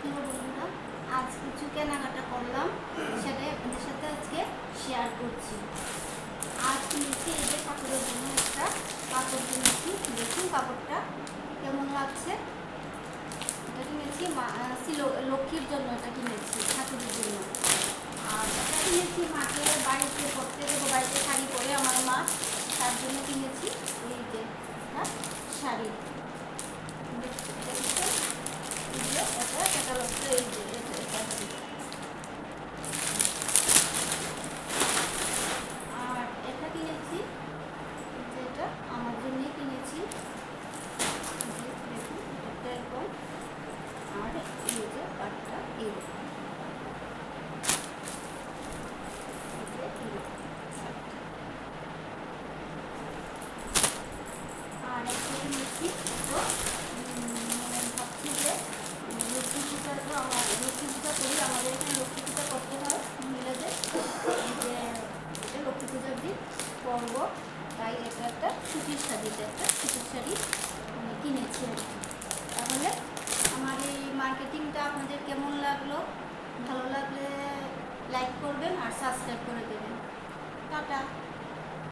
প্রিয় বন্ধুরা, আজ কিছু কেনাকাটা করলাম, সেটাই আপনাদের সাথে আজকে শেয়ার করছি। আজ কিনেছি এই যে ঠাকুরের জন্য একটা কাপড় কিনেছি। দেখুন কাপড়টা কেমন লাগছে। এটা কিনেছি লক্ষ্মীর জন্য, এটা কিনেছি ঠাকুরের জন্য। আর এটা কিনেছি মাকে বাড়িতে পড়তে দেবো, বাড়িতে শাড়ি পরে আমার মা, তার জন্য কিনেছি এই যে একটা শাড়ি। আর এটা কিনেছি, যেটা আমার জন্যই কিনেছি। দেখুন একটা এরকম, আর এই যে কাঠটা এইরকম। আর একটা কিনেছি তো ভাবছি যে লক্ষ্মী পূজা, তো লক্ষ্মী পূজা করি, আমাদের এখানে লক্ষ্মী পূজা করতে হয়।